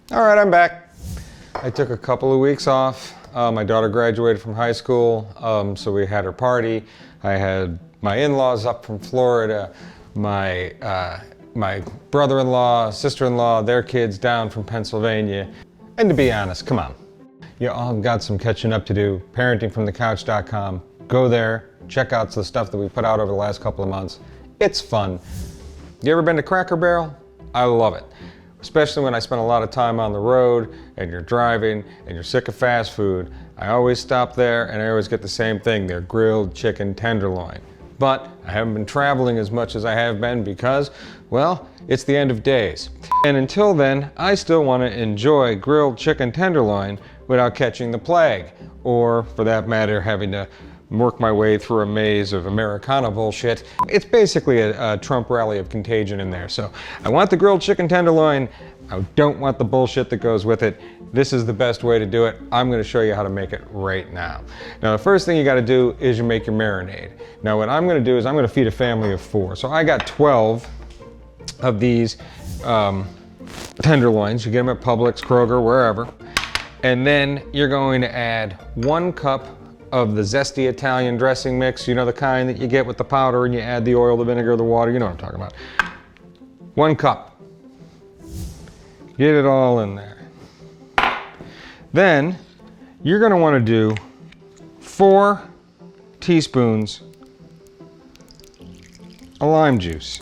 All right, I'm back. I took a couple of weeks off. My daughter graduated from high school, so we had her party. I had my in-laws up from Florida, my brother-in-law, sister-in-law, their kids down from Pennsylvania. And to be honest, come on. You all got some catching up to do. Parentingfromthecouch.com. Go there, check out the stuff that we put out over the last couple of months. It's fun. You ever been to Cracker Barrel? I love it. Especially when I spend a lot of time on the road and you're driving and you're sick of fast food. I always stop there and I always get the same thing, their grilled chicken tenderloin. But I haven't been traveling as much as I have been because, well, it's the end of days. And until then, I still want to enjoy grilled chicken tenderloin without catching the plague, or for that matter, having to work my way through a maze of Americana bullshit. It's basically a Trump rally of contagion in there. So I want the grilled chicken tenderloin. I don't want the bullshit that goes with it. This is the best way to do it. I'm gonna show you how to make it right now. Now, the first thing you gotta do is you make your marinade. Now, what I'm gonna do is I'm gonna feed a family of 4. So I got 12 of these tenderloins. You get them at Publix, Kroger, wherever. And then you're going to add 1 cup of the zesty Italian dressing mix, you know, the kind that you get with the powder and you add the oil, the vinegar, the water, you know what I'm talking about. 1 cup. Get it all in there. Then you're going to want to do 4 teaspoons of lime juice.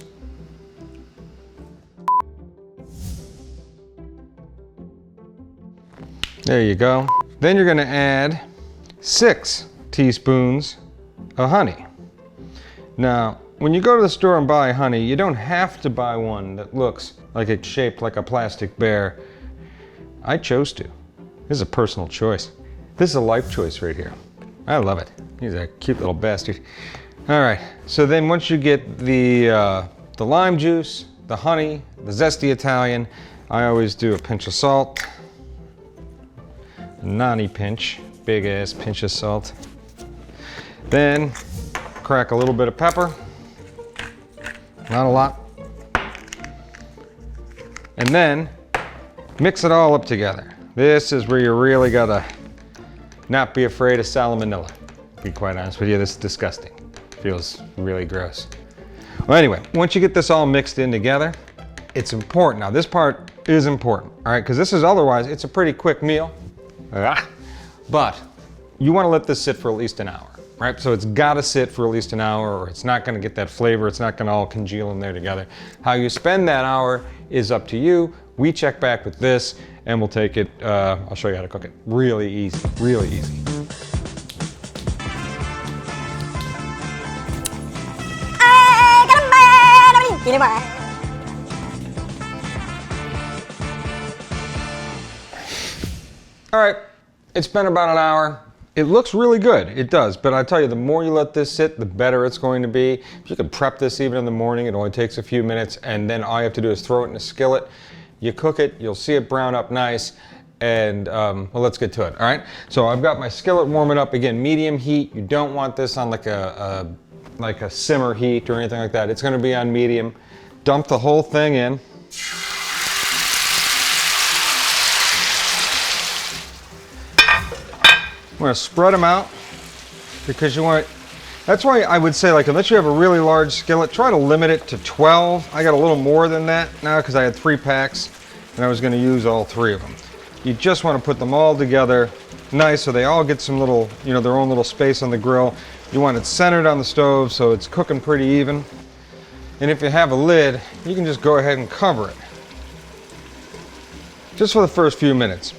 There you go. Then you're going to add 6 teaspoons of honey. Now, when you go to the store and buy honey, you don't have to buy one that looks like it's shaped like a plastic bear. I chose to. This is a personal choice. This is a life choice right here. I love it. He's a cute little bastard. All right, so then once you get the lime juice, the honey, the zesty Italian, I always do a pinch of salt, a nani pinch. Big ass pinch of salt. Then crack a little bit of pepper, not a lot. And then mix it all up together. This is where you really gotta not be afraid of salmonella. To be quite honest with you, this is disgusting. Feels really gross. Well, anyway, once you get this all mixed in together, it's important. Now this part is important, all right? Because this is otherwise, it's a pretty quick meal. But you want to let this sit for at least an hour, right? So it's got to sit for at least an hour or it's not going to get that flavor. It's not going to all congeal in there together. How you spend that hour is up to you. We check back with this and we'll take it, I'll show you how to cook it. Really easy, really easy. All right, it's been about an hour. It looks really good, it does, but I tell you, the more you let this sit, the better it's going to be. If you can prep this even in the morning, it only takes a few minutes, and then all you have to do is throw it in a skillet. You cook it, you'll see it brown up nice, and well, let's get to it, all right? So I've got my skillet warming up, again, medium heat. You don't want this on like a simmer heat or anything like that. It's gonna be on medium. Dump the whole thing in. I'm gonna spread them out because you want, that's why I would say, like, unless you have a really large skillet, try to limit it to 12. I got a little more than that now because I had 3 packs and I was gonna use all 3 of them. You just wanna put them all together nice so they all get some little, you know, their own little space on the grill. You want it centered on the stove so it's cooking pretty even. And if you have a lid, you can just go ahead and cover it. Just for the first few minutes.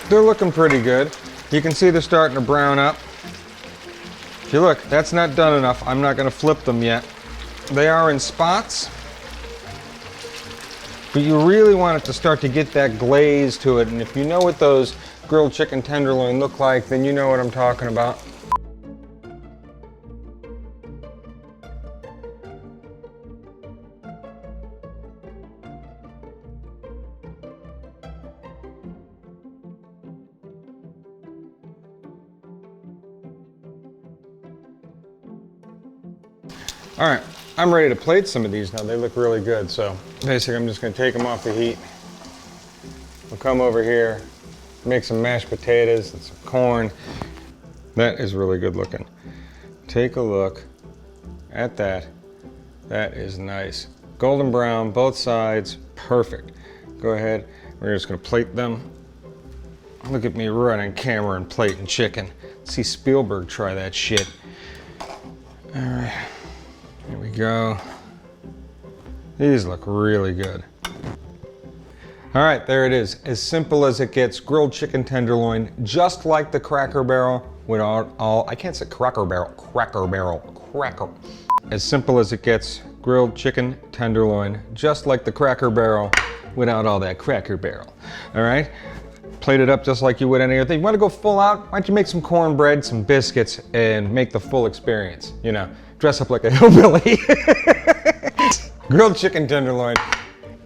They're looking pretty good. You can see they're starting to brown up. If you look, that's not done enough. I'm not gonna flip them yet. They are in spots, but you really want it to start to get that glaze to it. And if you know what those grilled chicken tenderloin look like, then you know what I'm talking about. All right, I'm ready to plate some of these now. They look really good. So basically I'm just gonna take them off the heat. We'll come over here, make some mashed potatoes and some corn. That is really good looking. Take a look at that. That is nice. Golden brown, both sides, perfect. Go ahead, we're just gonna plate them. Look at me running camera and plating chicken. Let's see Spielberg try that shit. All right, here we go. These look really good. All right, there it is. As simple as it gets, grilled chicken tenderloin, just like the Cracker Barrel, without all, I can't say Cracker Barrel. As simple as it gets, grilled chicken tenderloin, just like the Cracker Barrel, without all that Cracker Barrel. All right? Plate it up just like you would any other thing. You wanna go full out? Why don't you make some cornbread, some biscuits, and make the full experience? You know, dress up like a hillbilly. Grilled chicken tenderloin,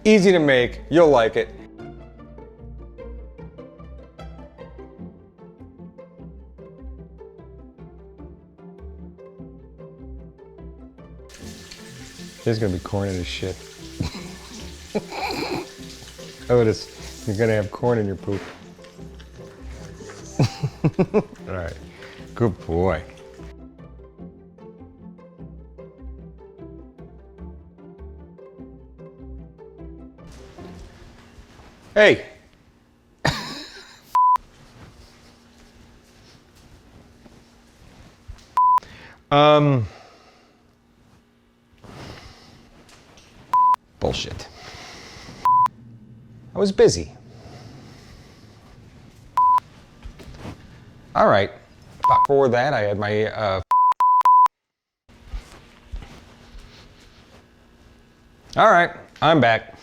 easy to make, you'll like it. There's gonna be corn in his shit. Otis, you're gonna have corn in your poop. All right, good boy. Hey. Bullshit. I was busy. All right. Before that, I had my All right, I'm back.